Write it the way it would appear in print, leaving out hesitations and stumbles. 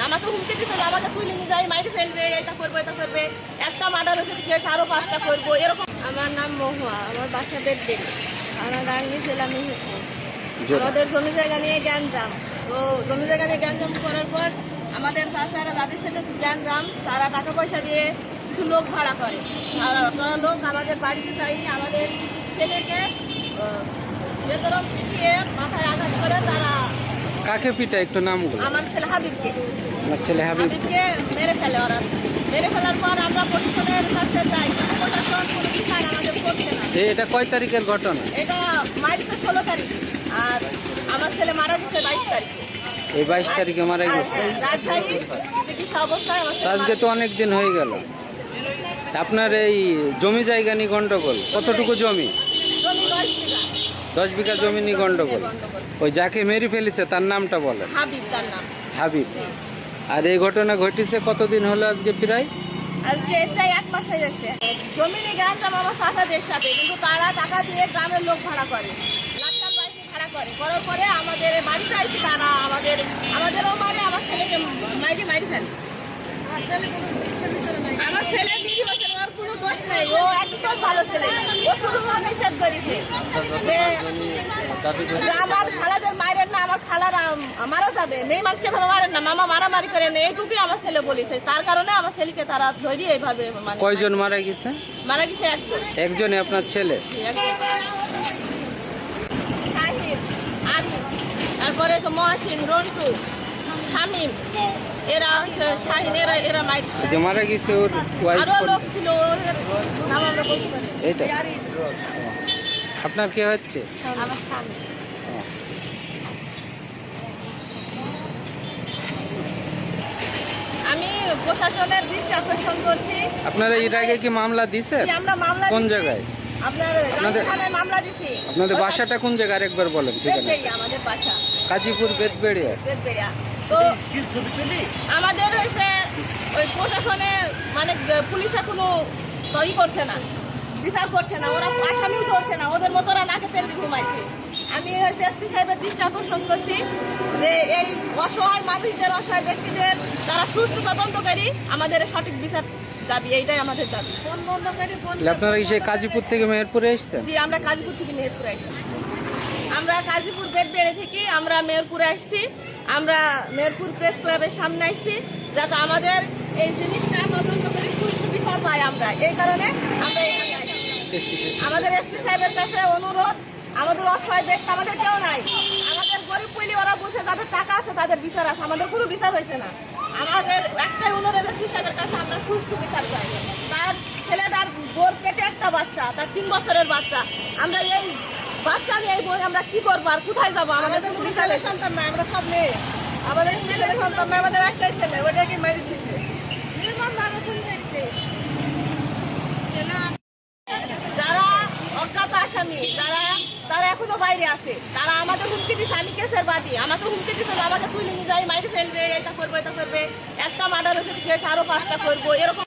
আমাকে হুমকি দিচ্ছে যে আমাকে তুলে নিয়ে যাই, মাইরে ফেলবে, এটা করবো এটা করবে, একটা মার্ডার হয়েছে কেস আরো 5টা করবো এরকম। আমার নাম মহুয়া, আমার বাসা বেডবেল, আমরা ডাঙ্গি ছিলাম। আমাদের জমি জায়গা নিয়ে গ্যাঞ্জাম, তো জমি জায়গা নিয়ে গ্যাঞ্জাম করার পর আমাদের চাচারা যাদের সাথে গ্যাঞ্জাম, তারা টাকা পয়সা দিয়ে কিছু লোক ভাড়া করে। লোক আমাদের বাড়িতে চাই, আমাদের ছেলেকে বেদরম পিটিয়ে মাথায় আঘাত করে। তারা কাকে পিটা একটু নামগুলো? আমার ছেলে হাবিবকে, আমার ছেলে হাবিবকে মেরে ফেলে ওরা। মেরে ফেলার পর আমরা প্রশাসনের কাছে যাই, প্রশাসন কোনো বিচার আমাদের করছে না। এটা কয় তারিখের ঘটনা? এটা মার্চের 16 তারিখ, আর আমার ছেলে মারা গেছে 22 তারিখে। এই 22 তারিখে মারা গেছে রাজশাহী চিকিৎসা অবস্থায়। আজকে তো অনেক দিন হয়ে গেল। আপনার এই জমি জায়গা নিয়ে গন্ডগোল, কতটুকু জমি? জমি 10 বিঘা। 10 বিঘা জমি নিয়ে গন্ডগোল। ওই যাকে মেরে ফেলেছে তার নামটা বলেন। হাবিব তার নাম। হাবিব। আর এই ঘটনা ঘটেছে কতদিন হলো আজকে? প্রায় আজকে এটাই 1 মাস হয়ে গেছে। জমি নিয়ে গেলাম আমার চাচাদের সাথে, কিন্তু তারা টাকা দিয়ে গ্রামের লোক ভাড়া করে, লাখ বাইক ভাড়া করে। করার পরে আমাদের বাড়িতে আসি, তারা আমাদেরও মারে, আমার ছেলেকে মাইরে ফেলে। আমার ছেলে দিদি বছর, ওর কোনো দোষ নেই, ও একদম ভালো ছেলে। ও শুধু নিষেধ করেছে যে আমার খালাদের মায়ের না, আমার খালারা মারা যাবে, মেয়ে মানুষকে ভাবে মারেন না, মামা মারামারি করে না, এইটুকুই আমার ছেলে বলেছে। তার কারণে আমার ছেলেকে তারা ধরে এইভাবে কয়জন মারা গেছে? মারা গেছে একজন। একজনই আপনার ছেলে? শাহিদ, আরিফ, তারপরে মহাসিন, রন্টু, শামিম, এরা শাহিন, এরা যে মারা গেছে ওর ওয়াইফ। আরো লোক ছিল, নাম আমরা বলতে পারি। এইটা আপনার কে হচ্ছে? আমার স্বামী। আমি প্রশাসনের দৃষ্টি আকর্ষণ করছি। আপনারা এর আগে কি মামলা দিছেন? আমরা মামলা কোন দিছি। জায়গায়? আপনাদের থানায় মামলা দিছি। আপনাদের বাসাটা কোন জায়গায় আরেকবার বলেন ঠিকানা? বেদবেড়িয়া আমাদের বাসা। কাজীপুর বেদবেড়িয়া। বেদবেড়িয়া। তো আমাদের হয়েছে ওই প্রশাসনে মানে পুলিশে কোনো তৈরি করছে না, বিচার করছে না, ওরা আসামিও করছে না, ওদের মতো ওরা নাকে তেল দিয়ে ঘুমাইছে। আমি হচ্ছে এসপি সাহেবের দৃষ্টি আকর্ষণ করছি যে এই অসহায় মানুষদের, অসহায় ব্যক্তিদের তারা সুষ্ঠু তদন্তকারী, আমাদের সঠিক বিচার দাবি, এইটাই আমাদের দাবি। ফোন বন্ধ করে আপনারা কি সেই কাজীপুর থেকে মেহেরপুরে এসেছেন? জি, আমরা কাজীপুর থেকে মেহেরপুরে আসছি। আমরা কাজীপুর বেডবেড়ে থেকে আমরা মেহেরপুরে আসছি। আমরা মেহেরপুর প্রেস ক্লাবের সামনে আসছি যাতে আমাদের এই জিনিসটা তদন্ত করে সুষ্ঠু বিচার পাই আমরা। এই কারণে আমরা এখানে আসছি। আমাদের এসপি সাহেবের কাছে অনুরোধ, আমাদের অসহায় ব্যক্তি, আমাদের কেউ নাই, আমাদের গরিব পইলি ওরা বুঝে, যাদের টাকা আছে তাদের বিচার আছে, আমাদের কোনো বিচার হয়েছে না। আমাদের একটাই অনুরোধ এসপি সাহেবের কাছে, আমরা সুষ্ঠু বিচার চাই। তার ছেলেটার বোর পেটে একটা বাচ্চা, তার 3 বছরের বাচ্চা, আমরা এই বাচ্চা নিয়ে এই বই আমরা কি করবো আর কোথায় যাবো? আমাদের কোনো বিচারের সন্তান নাই, আমরা সব মেয়ে, আমাদের ছেলের সন্তান নাই, আমাদের একটাই ছেলে, ওটাকে মেরে দিচ্ছে। যারা অজ্ঞাত আসামি, তারা এখনো বাইরে আছে, তারা আমাদের হুমকি দিচ্ছে। আমি কেসের বাদী, আমাকে হুমকি দিচ্ছে যে আমাকে তুলে নিয়ে যাই, মাইরে ফেলবে, এটা করবো এটা করবে, একটা মার্ডার হয়েছে কেস আরো 5টা করবো এরকম।